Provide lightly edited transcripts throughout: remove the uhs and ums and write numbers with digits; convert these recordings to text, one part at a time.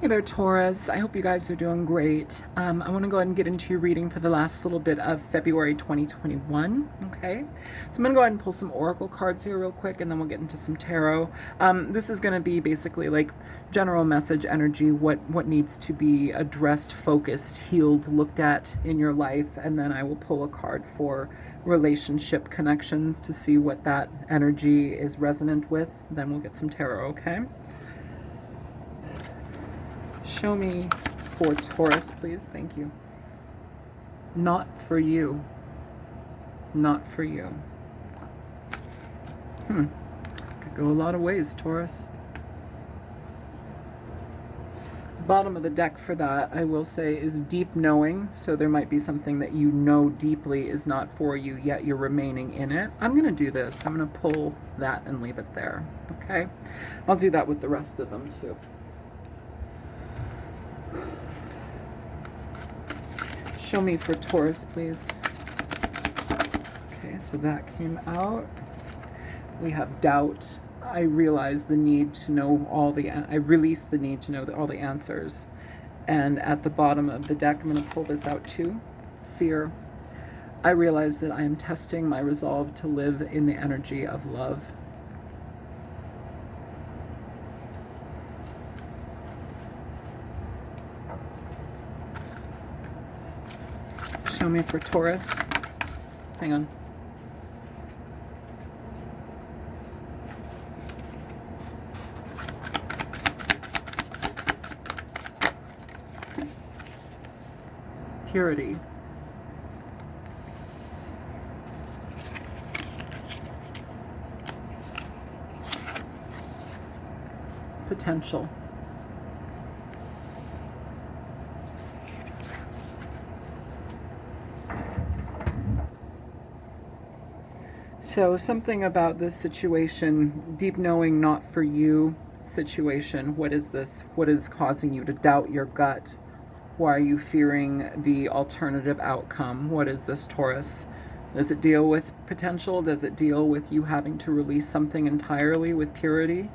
Hey there, Taurus. I hope you guys are doing great. I want to go ahead and get into your reading for the last little bit of February 2021. Okay, so I'm going to go ahead and pull some oracle cards here real quick, and then we'll get into some tarot. This is going to be basically like general message energy, what needs to be addressed, focused, healed, looked at in your life, and then I will pull a card for relationship connections to see what that energy is resonant with. Then we'll get some tarot. Okay. Show me for Taurus, please. Thank you. Not for you. Not for you. Could go a lot of ways, Taurus. Bottom of the deck for that, I will say, is deep knowing. So there might be something that you know deeply is not for you, yet you're remaining in it. I'm going to do this. I'm going to pull that and leave it there. Okay? I'll do that with the rest of them, too. Show me for Taurus, please. Okay, so that came out. We have doubt. I realize the need to know I release the need to know all the answers. And at the bottom of the deck, I'm going to pull this out too. Fear. I realize that I am testing my resolve to live in the energy of love. Show me for Taurus. Hang on. Purity. Potential. So something about this situation, deep knowing, not for you situation. What is this? What is causing you to doubt your gut? Why are you fearing the alternative outcome? What is this, Taurus? Does it deal with potential? Does it deal with you having to release something entirely with purity?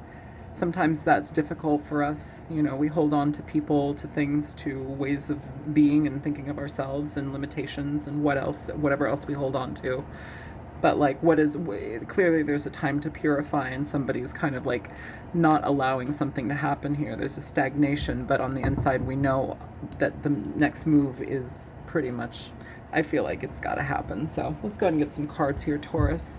Sometimes that's difficult for us. You know, we hold on to people, to things, to ways of being and thinking of ourselves and limitations and whatever else we hold on to. But like, clearly there's a time to purify, and somebody's kind of like not allowing something to happen here. There's a stagnation, but on the inside we know that the next move is pretty much, I feel like it's got to happen. So let's go ahead and get some cards here, Taurus.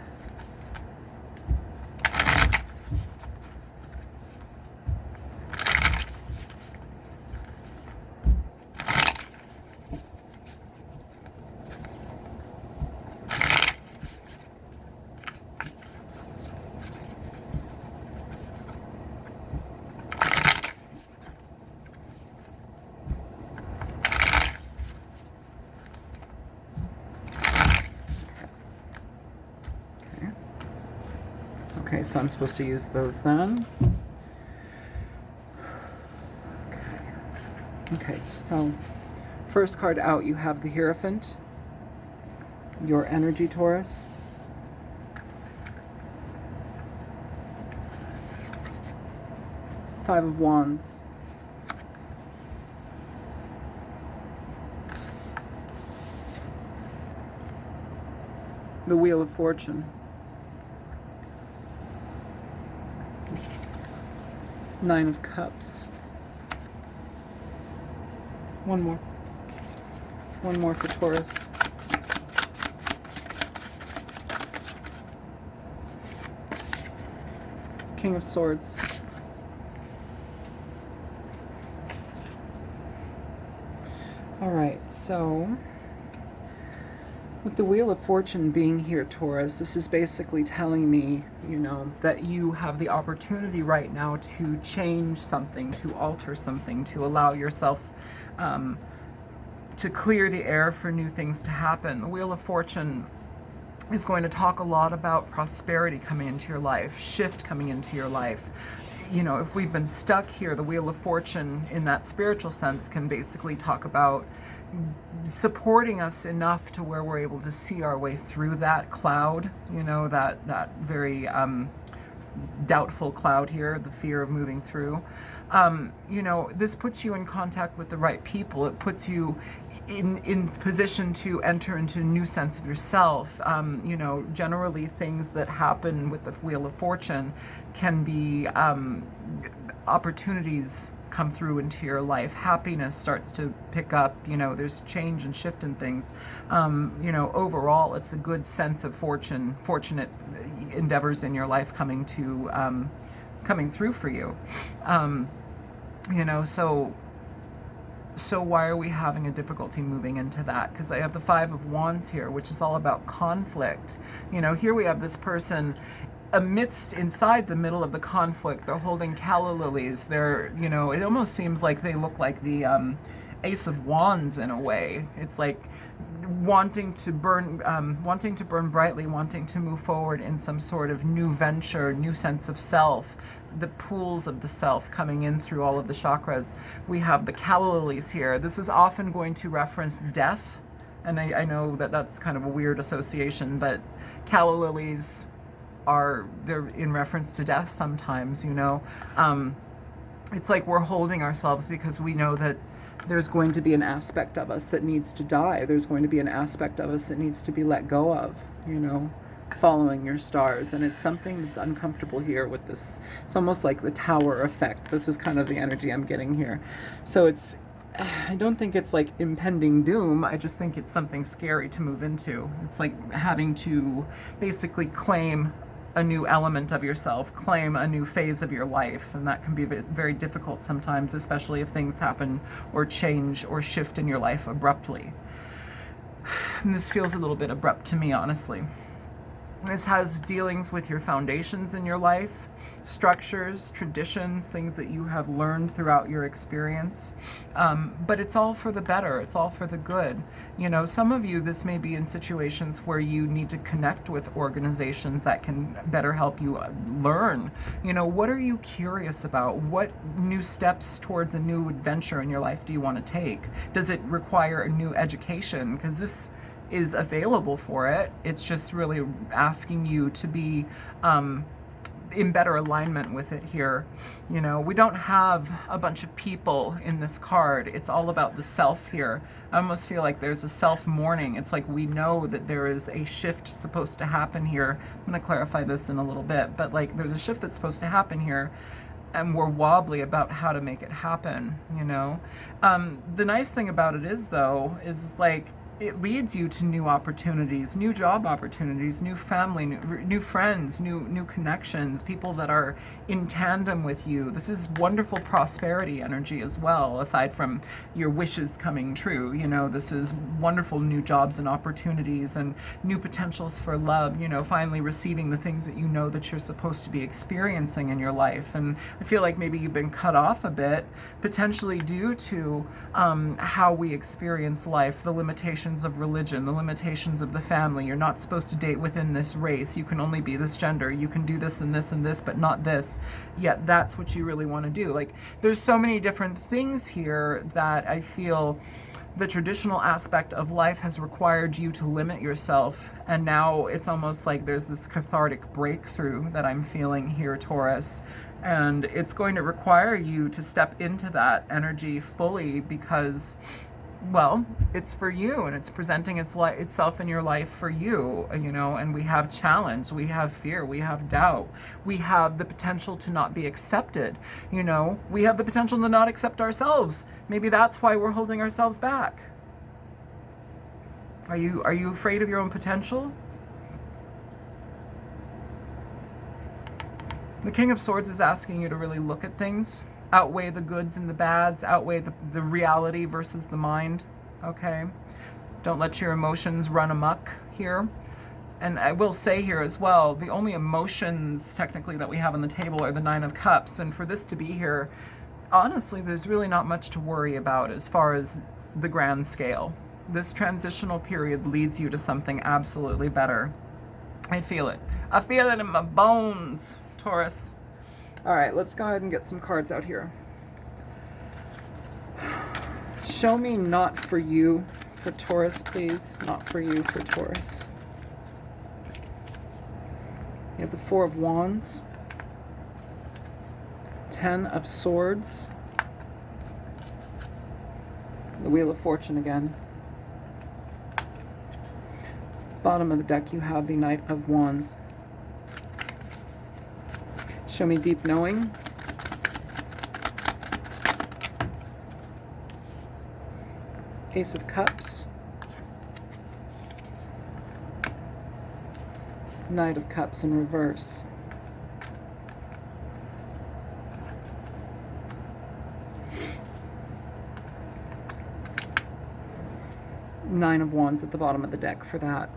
Okay, so I'm supposed to use those then. Okay, so first card out, you have the Hierophant, your energy, Taurus. Five of Wands. The Wheel of Fortune. Nine of Cups. One more. One more for Taurus. King of Swords. All right, so with the Wheel of Fortune being here, Taurus, this is basically telling me, you know, that you have the opportunity right now to change something, to alter something, to allow yourself to clear the air for new things to happen. The Wheel of Fortune is going to talk a lot about prosperity coming into your life, shift coming into your life. You know, if we've been stuck here, the Wheel of Fortune in that spiritual sense can basically talk about supporting us enough to where we're able to see our way through that cloud, you know, that very doubtful cloud here, the fear of moving through. You know, this puts you in contact with the right people. It puts you in position to enter into a new sense of yourself. You know, generally things that happen with the Wheel of Fortune can be opportunities come through into your life. Happiness starts to pick up. You know, there's change and shift in things. You know, overall, it's a good sense of fortunate endeavors in your life coming through for you. You know, so why are we having a difficulty moving into that? Because I have the Five of Wands here, which is all about conflict. You know, here we have this person inside the middle of the conflict. They're holding calla lilies. They're, you know, it almost seems like they look like the Ace of Wands in a way. It's like wanting to burn brightly, wanting to move forward in some sort of new venture, new sense of self, the pools of the self coming in through all of the chakras. We have the calla lilies here. This is often going to reference death, and I know that that's kind of a weird association, but calla lilies they're in reference to death sometimes, you know. It's like we're holding ourselves because we know that there's going to be an aspect of us that needs to die. There's going to be an aspect of us that needs to be let go of, you know, following your stars. And it's something that's uncomfortable here with this. It's almost like the tower effect. This is kind of the energy I'm getting here. So I don't think it's like impending doom. I just think it's something scary to move into. It's like having to basically claim a new element of yourself, claim a new phase of your life, and that can be very difficult sometimes, especially if things happen or change or shift in your life abruptly. And this feels a little bit abrupt to me, honestly. This has dealings with your foundations in your life, structures, traditions, things that you have learned throughout your experience. But it's all for the better. It's all for the good. You know, some of you, this may be in situations where you need to connect with organizations that can better help you learn. You know, what are you curious about? What new steps towards a new adventure in your life do you want to take? Does it require a new education? Because this is available for it. It's just really asking you to be in better alignment with it here. You know, we don't have a bunch of people in this card. It's all about the self here. I almost feel like there's a self mourning. It's like we know that there is a shift supposed to happen here. I'm going to clarify this in a little bit, but like there's a shift that's supposed to happen here, and we're wobbly about how to make it happen, you know. The nice thing about it is, though, is like it leads you to new opportunities, new job opportunities, new family, new friends, new connections, people that are in tandem with you. This is wonderful prosperity energy as well, aside from your wishes coming true. You know, this is wonderful new jobs and opportunities and new potentials for love, you know, finally receiving the things that you know that you're supposed to be experiencing in your life. And I feel like maybe you've been cut off a bit, potentially due to how we experience life, the limitations of religion, the limitations of the family. You're not supposed to date within this race. You can only be this gender. You can do this and this and this, but not this. Yet that's what you really want to do. Like, there's so many different things here that I feel the traditional aspect of life has required you to limit yourself. And now it's almost like there's this cathartic breakthrough that I'm feeling here, Taurus. And it's going to require you to step into that energy fully because, well, it's for you, and it's presenting itself in your life for you, you know. And we have challenge, we have fear, we have doubt, we have the potential to not be accepted, you know. We have the potential to not accept ourselves. Maybe that's why we're holding ourselves back. Are you afraid of your own potential? The King of Swords is asking you to really look at things, outweigh the goods and the bads, outweigh the reality versus the mind, okay? Don't let your emotions run amok here. And I will say here as well, the only emotions technically that we have on the table are the Nine of Cups. And for this to be here, honestly, there's really not much to worry about as far as the grand scale. This transitional period leads you to something absolutely better. I feel it. I feel it in my bones, Taurus. All right, let's go ahead and get some cards out here. Show me not for you for Taurus, please. Not for you for Taurus. You have the Four of Wands, Ten of Swords. The Wheel of Fortune again. Bottom of the deck you have the Knight of Wands. Show me deep knowing. Ace of Cups. Knight of Cups in reverse. Nine of Wands at the bottom of the deck for that.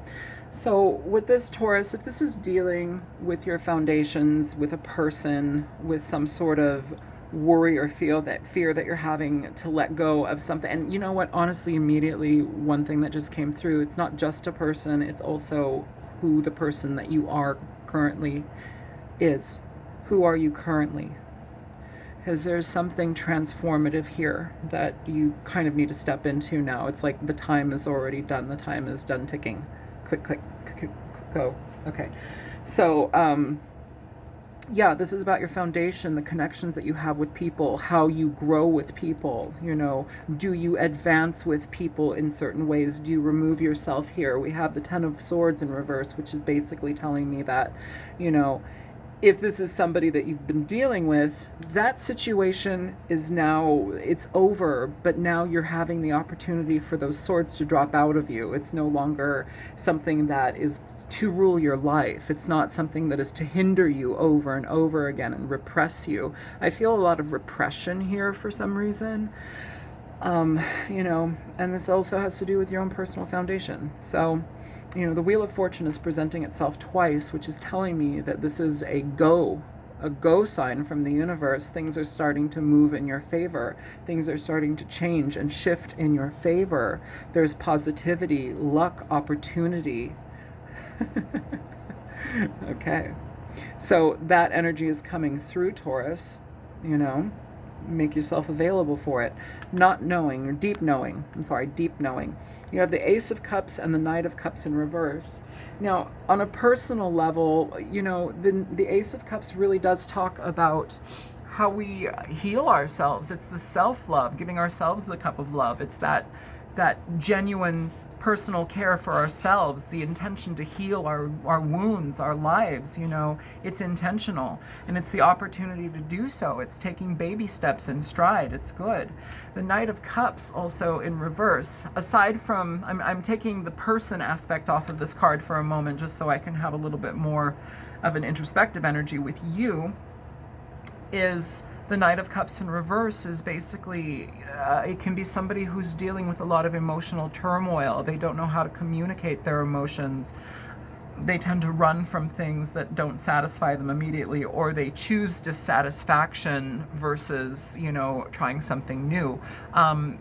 So with this, Taurus, if this is dealing with your foundations, with a person, with some sort of worry or fear that you're having to let go of something. And you know what, honestly, immediately one thing that just came through, it's not just a person, it's also who the person that you are currently is. Who are you currently? Because there's something transformative here that you kind of need to step into now. It's like the time is already done. The time is done ticking. Click, click, click, click, go. Okay. So, yeah, this is about your foundation, the connections that you have with people, how you grow with people, you know, do you advance with people in certain ways? Do you remove yourself here? We have the Ten of Swords in reverse, which is basically telling me that, you know, if this is somebody that you've been dealing with, that situation is now, it's over, but now you're having the opportunity for those swords to drop out of you. It's no longer something that is to rule your life. It's not something that is to hinder you over and over again and repress you. I feel a lot of repression here for some reason. You know, and this also has to do with your own personal foundation. So, you know, the Wheel of Fortune is presenting itself twice, which is telling me that this is a go sign from the universe. Things are starting to move in your favor. Things are starting to change and shift in your favor. There's positivity, luck, opportunity. Okay. So that energy is coming through, Taurus, you know. Make yourself available for it. Not knowing, or deep knowing. I'm sorry, deep knowing. You have the Ace of Cups and the Knight of Cups in reverse. Now, on a personal level, you know, the Ace of Cups really does talk about how we heal ourselves. It's the self-love, giving ourselves the cup of love. It's that genuine personal care for ourselves, the intention to heal our wounds, our lives, you know, it's intentional. And it's the opportunity to do so. It's taking baby steps in stride. It's good. The Knight of Cups also in reverse. Aside from, I'm taking the person aspect off of this card for a moment, just so I can have a little bit more of an introspective energy with you, is the Knight of Cups in reverse is basically, it can be somebody who's dealing with a lot of emotional turmoil. They don't know how to communicate their emotions. They tend to run from things that don't satisfy them immediately, or they choose dissatisfaction versus, you know, trying something new.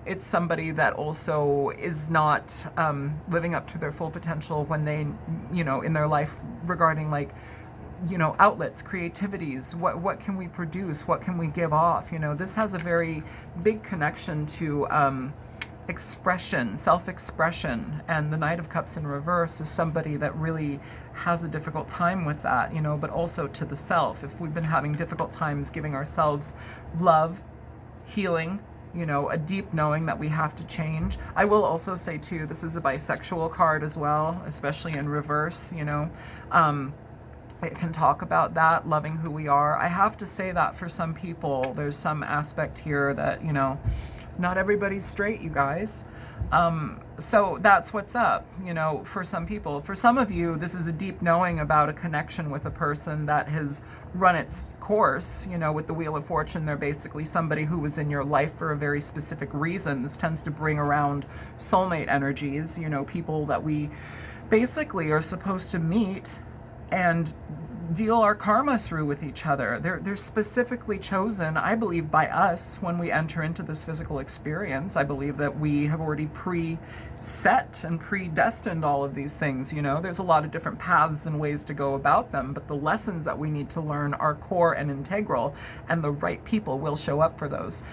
It's somebody that also is not living up to their full potential when they, you know, in their life regarding, like, you know, outlets, creativities, what can we produce, what can we give off, you know. This has a very big connection to expression, self-expression, and the Knight of Cups in reverse is somebody that really has a difficult time with that, you know, but also to the self. If we've been having difficult times giving ourselves love, healing, you know, a deep knowing that we have to change. I will also say too, this is a bisexual card as well, especially in reverse, you know. It can talk about that, loving who we are. I have to say that for some people, there's some aspect here that, you know, not everybody's straight, you guys. So that's what's up, you know, for some people. For some of you, this is a deep knowing about a connection with a person that has run its course. You know, with the Wheel of Fortune, they're basically somebody who was in your life for a very specific reason. This tends to bring around soulmate energies, you know, people that we basically are supposed to meet and deal our karma through with each other. They're specifically chosen, I believe, by us when we enter into this physical experience. I believe that we have already pre-set and predestined all of these things, you know. There's a lot of different paths and ways to go about them, but the lessons that we need to learn are core and integral, and the right people will show up for those.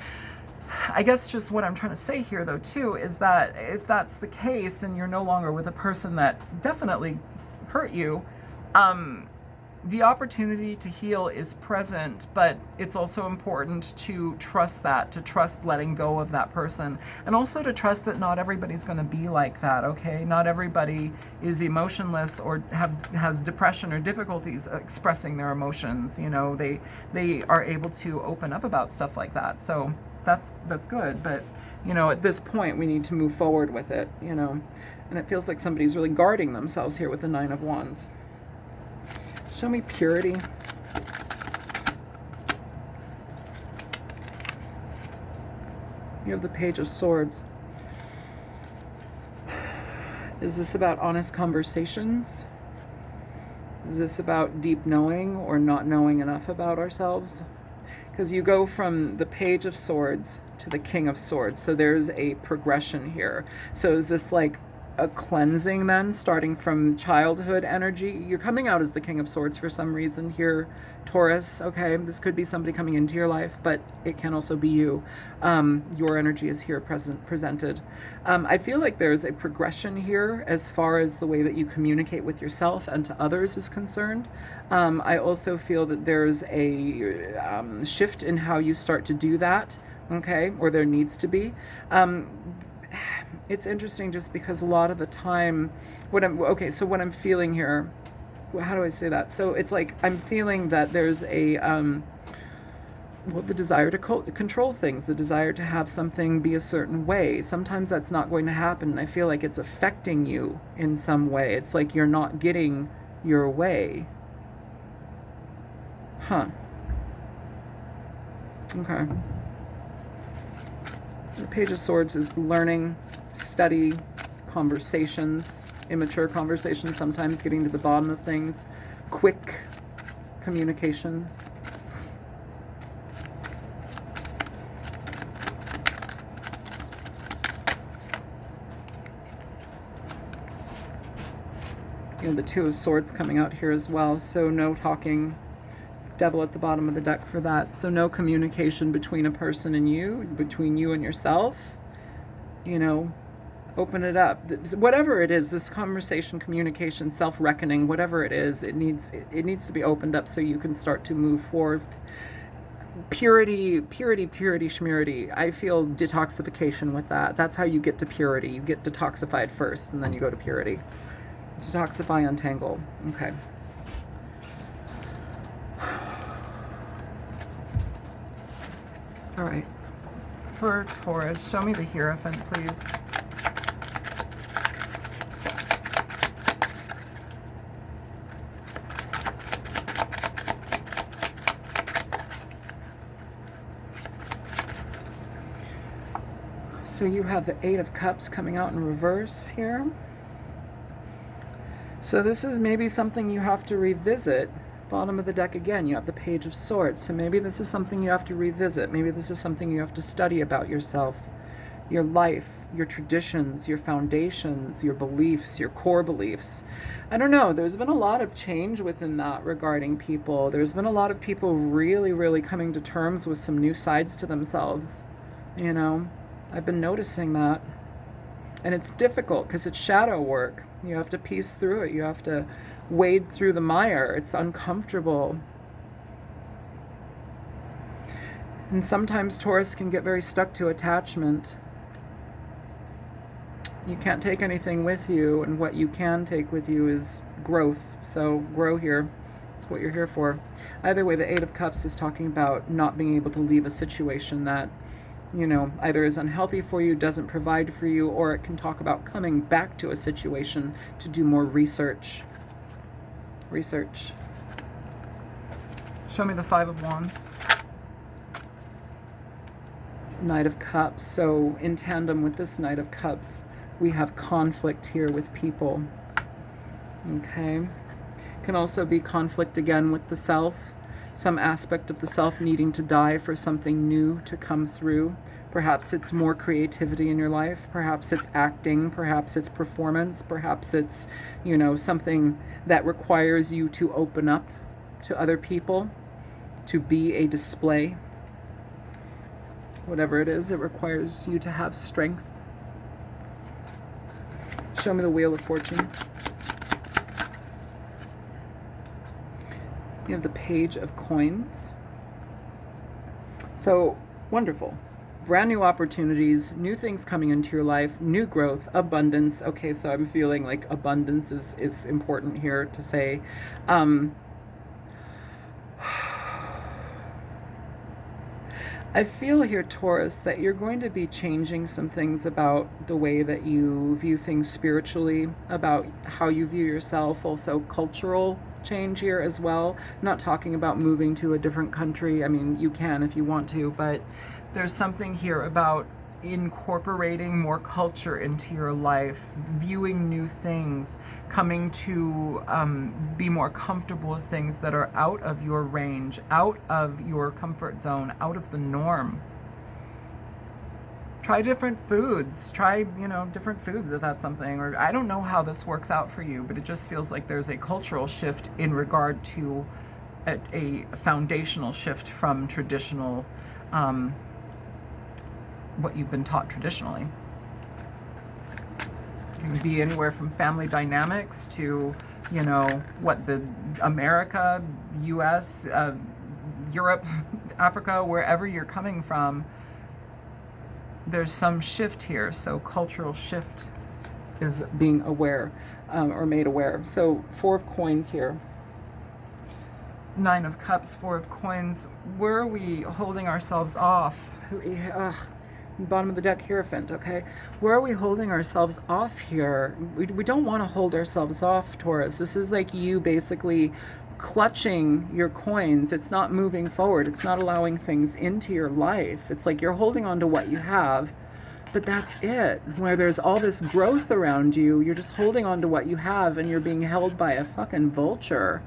I guess just what I'm trying to say here, though, too, is that if that's the case and you're no longer with a person that definitely hurt you, the opportunity to heal is present, but it's also important to trust that, to trust letting go of that person, and also to trust that not everybody's going to be like that, okay? Not everybody is emotionless or has depression or difficulties expressing their emotions. You know, they are able to open up about stuff like that. So that's good, but you know, at this point we need to move forward with it, you know. And it feels like somebody's really guarding themselves here with the Nine of Wands. Show me purity. You have the Page of Swords. Is this about honest conversations? Is this about deep knowing or not knowing enough about ourselves? Because you go from the Page of Swords to the King of Swords. So there's a progression here. So is this like a cleansing then, starting from childhood energy? You're coming out as the King of Swords for some reason here, Taurus. Okay, this could be somebody coming into your life, but it can also be you. Your energy is here presented. I feel like there's a progression here as far as the way that you communicate with yourself and to others is concerned. I also feel that there's a shift in how you start to do that, okay, or there needs to be. It's interesting just because a lot of the time, what I'm feeling here, how do I say that? So it's like I'm feeling that there's a, the desire to control things, the desire to have something be a certain way. Sometimes that's not going to happen. I feel like it's affecting you in some way. It's like you're not getting your way. Huh. Okay. The Page of Swords is learning, study, conversations, immature conversations, sometimes getting to the bottom of things, quick communication. You know, the Two of Swords coming out here as well, so no talking. Devil at the bottom of the deck for that. So no communication between a person and you, between you and yourself. You know, open it up. Whatever it is, this conversation, communication, self-reckoning, whatever it is, it needs to be opened up so you can start to move forward. Purity, schmurity. I feel detoxification with that. That's how you get to purity. You get detoxified first, and then you go to purity. Detoxify, untangle. Okay. All right, for Taurus, show me the Hierophant, please. So you have the Eight of Cups coming out in reverse here. So this is maybe something you have to revisit. Bottom of the deck again, you have the Page of Swords. So maybe this is something you have to revisit. Maybe this is something you have to study about yourself, your life, your traditions, your foundations, your beliefs, your core beliefs. I don't know. There's been a lot of change within that regarding people. There's been a lot of people really, really coming to terms with some new sides to themselves. You know, I've been noticing that. And it's difficult because it's shadow work. You have to piece through it. You have to wade through the mire. It's uncomfortable. And sometimes Taurus can get very stuck to attachment. You can't take anything with you, and what you can take with you is growth. So grow here. That's what you're here for. Either way, the Eight of Cups is talking about not being able to leave a situation that, you know, either is unhealthy for you, doesn't provide for you, or it can talk about coming back to a situation to do more research. Research. Show me the Five of Wands. Knight of Cups. So in tandem with this Knight of Cups, we have conflict here with people. Okay. Can also be conflict again with the self. Some aspect of the self needing to die for something new to come through. Perhaps it's more creativity in your life. Perhaps it's acting. Perhaps it's performance. Perhaps it's, you know, something that requires you to open up to other people, to be a display. Whatever it is, it requires you to have strength. Show me the Wheel of Fortune. You have the Page of Coins. So, wonderful. Brand new opportunities, new things coming into your life, new growth, abundance. Okay, so I'm feeling like abundance is important here to say. I feel here, Taurus, that you're going to be changing some things about the way that you view things spiritually, about how you view yourself, also cultural change here as well. I'm not talking about moving to a different country. I mean, you can if you want to, but there's something here about incorporating more culture into your life, viewing new things, coming to be more comfortable with things that are out of your range, out of your comfort zone, out of the norm. Try different foods. Try, different foods if that's something. Or I don't know how this works out for you, but it just feels like there's a cultural shift in regard to a foundational shift from traditional what you've been taught traditionally. It can be anywhere from family dynamics to, what the America, US, Europe, Africa, wherever you're coming from, there's some shift here. So cultural shift is being aware or made aware. So 4 of Coins here. 9 of Cups, 4 of Coins. Where are we holding ourselves off? Bottom of the deck, Hierophant, okay? Where are we holding ourselves off here? We don't want to hold ourselves off, Taurus. This is like you basically clutching your coins. It's not moving forward. It's not allowing things into your life. It's like you're holding on to what you have, but that's it. Where there's all this growth around you, you're just holding on to what you have and you're being held by a fucking vulture.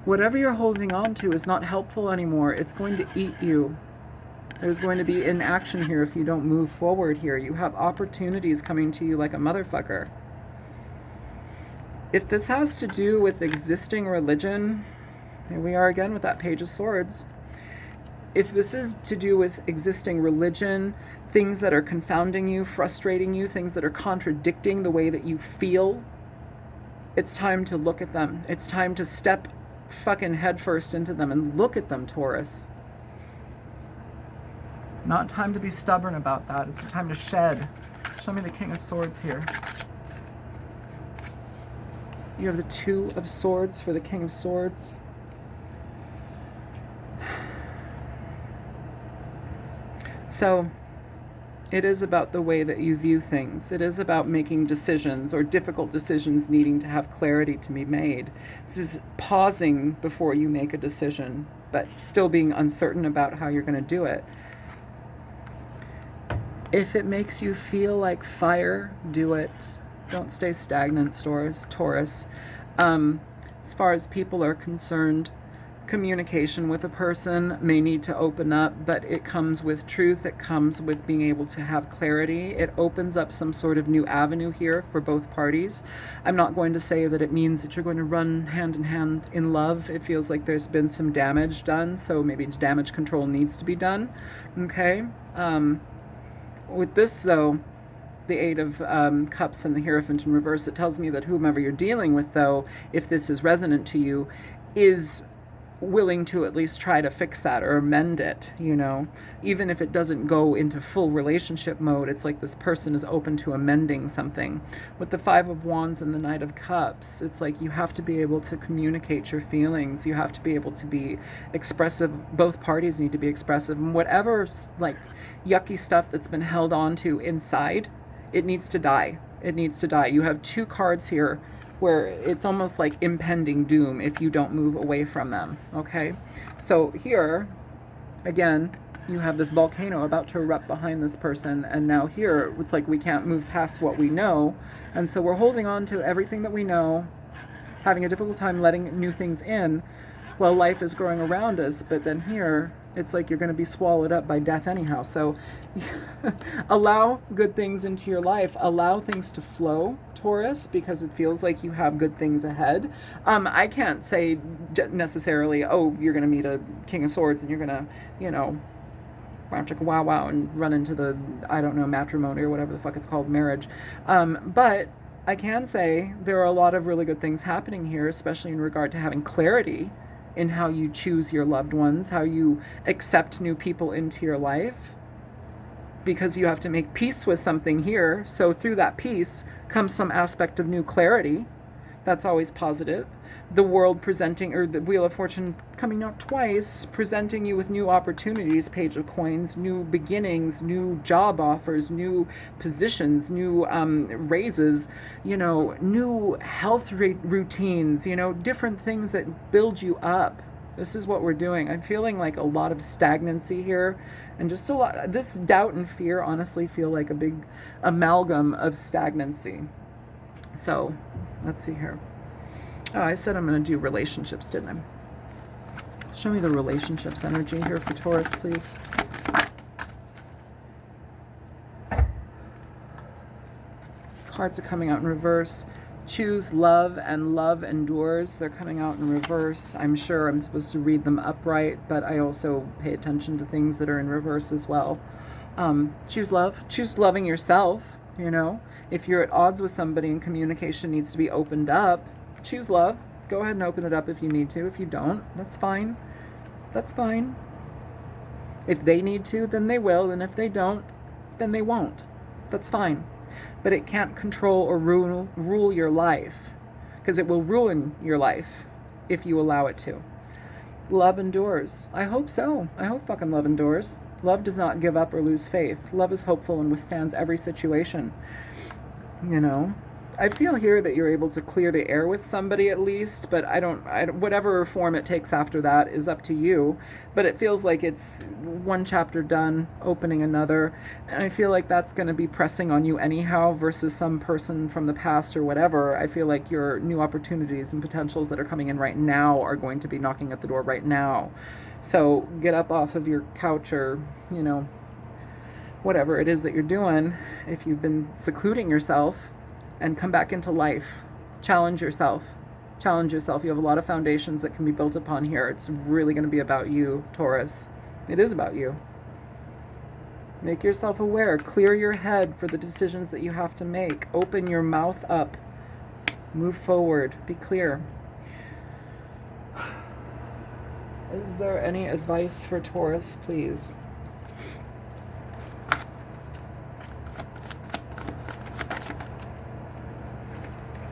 Whatever you're holding on to is not helpful anymore. It's going to eat you. There's going to be inaction here if you don't move forward here. You have opportunities coming to you like a motherfucker. If this has to do with existing religion, here we are again with that Page of Swords. If this is to do with existing religion, things that are confounding you, frustrating you, things that are contradicting the way that you feel, it's time to look at them. It's time to step fucking headfirst into them and look at them, Taurus. Not time to be stubborn about that. It's time to shed. Show me the King of Swords here. You have the 2 of Swords for the King of Swords. So, it is about the way that you view things. It is about making decisions or difficult decisions needing to have clarity to be made. This is pausing before you make a decision, but still being uncertain about how you're going to do it. If it makes you feel like fire, do it. Don't stay stagnant, Taurus. As far as people are concerned, communication with a person may need to open up, but it comes with truth. It comes with being able to have clarity. It opens up some sort of new avenue here for both parties. I'm not going to say that it means that you're going to run hand in hand in love. It feels like there's been some damage done, so maybe damage control needs to be done. Okay? With this, though, the 8 of Cups and the Hierophant in reverse, it tells me that whomever you're dealing with, though, if this is resonant to you, is willing to at least try to fix that or amend it, even if it doesn't go into full relationship mode. It's like this person is open to amending something. With the 5 of Wands and the Knight of Cups, it's like you have to be able to communicate your feelings. You have to be able to be expressive. Both parties need to be expressive, and whatever like yucky stuff that's been held on to inside, it needs to die. It needs to die. You have 2 cards here where it's almost like impending doom if you don't move away from them, okay? So here, again, you have this volcano about to erupt behind this person, and now here, it's like we can't move past what we know, and so we're holding on to everything that we know, having a difficult time letting new things in while life is growing around us, but then here, it's like you're going to be swallowed up by death anyhow. So allow good things into your life. Allow things to flow, Taurus, because it feels like you have good things ahead. I can't say necessarily, oh, you're going to meet a King of Swords and you're going to, wow, and run into the, I don't know, matrimony or whatever the fuck it's called, marriage. But I can say there are a lot of really good things happening here, especially in regard to having clarity in how you choose your loved ones, how you accept new people into your life, because you have to make peace with something here. So through that peace comes some aspect of new clarity. That's always positive. The world presenting, or the Wheel of Fortune coming out twice, presenting you with new opportunities, Page of Coins, new beginnings, new job offers, new positions, new raises, new health routines, different things that build you up. This is what we're doing. I'm feeling like a lot of stagnancy here, and just a lot, this doubt and fear honestly feel like a big amalgam of stagnancy. So let's see here. Oh, I said I'm going to do relationships, didn't I? Show me the relationships energy here for Taurus, please. These cards are coming out in reverse. Choose love and love endures. They're coming out in reverse. I'm sure I'm supposed to read them upright, but I also pay attention to things that are in reverse as well. Choose love. Choose loving yourself, If you're at odds with somebody and communication needs to be opened up, choose love. Go ahead and open it up if you need to. If you don't, that's fine. That's fine. If they need to, then they will. And if they don't, then they won't. That's fine. But it can't control or rule your life, because it will ruin your life if you allow it to. Love endures. I hope so. I hope fucking love endures. Love does not give up or lose faith. Love is hopeful and withstands every situation. I feel here that you're able to clear the air with somebody at least, but I don't, whatever form it takes after that is up to you. But it feels like it's one chapter done, opening another. And I feel like that's going to be pressing on you anyhow versus some person from the past or whatever. I feel like your new opportunities and potentials that are coming in right now are going to be knocking at the door right now. So get up off of your couch or, whatever it is that you're doing. If you've been secluding yourself, and come back into life. Challenge yourself. Challenge yourself. You have a lot of foundations that can be built upon here. It's really going to be about you, Taurus. It is about you. Make yourself aware. Clear your head for the decisions that you have to make. Open your mouth up. Move forward. Be clear. Is there any advice for Taurus, please?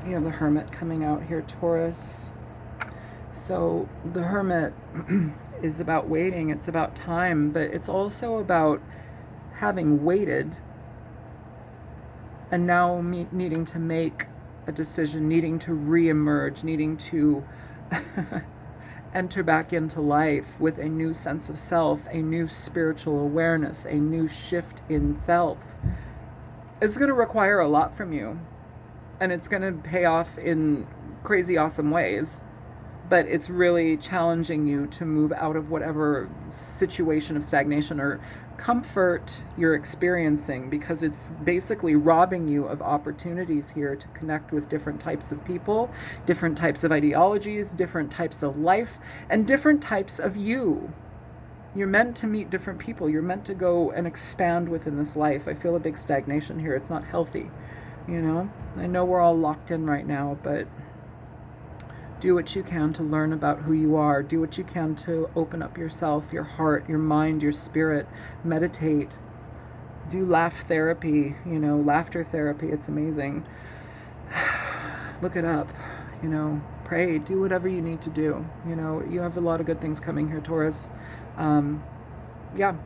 You have the Hermit coming out here, Taurus. So the Hermit is about waiting. It's about time, but it's also about having waited and now needing to make a decision, needing to reemerge, needing to enter back into life with a new sense of self, a new spiritual awareness, a new shift in self. It's going to require a lot from you. And it's going to pay off in crazy awesome ways, but it's really challenging you to move out of whatever situation of stagnation or comfort you're experiencing, because it's basically robbing you of opportunities here to connect with different types of people, different types of ideologies, different types of life, and different types of you. You're meant to meet different people. You're meant to go and expand within this life. I feel a big stagnation here. It's not healthy. I know we're all locked in right now, but do what you can to learn about who you are. Do what you can to open up yourself, your heart, your mind, your spirit. Meditate. Do laugh therapy, laughter therapy. It's amazing. Look it up, pray, do whatever you need to do. You have a lot of good things coming here, Taurus. Yeah.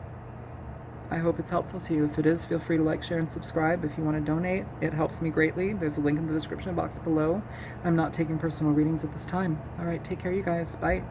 I hope it's helpful to you. If it is, feel free to like, share, and subscribe. If you want to donate, it helps me greatly. There's a link in the description box below. I'm not taking personal readings at this time. All right, take care, you guys. Bye.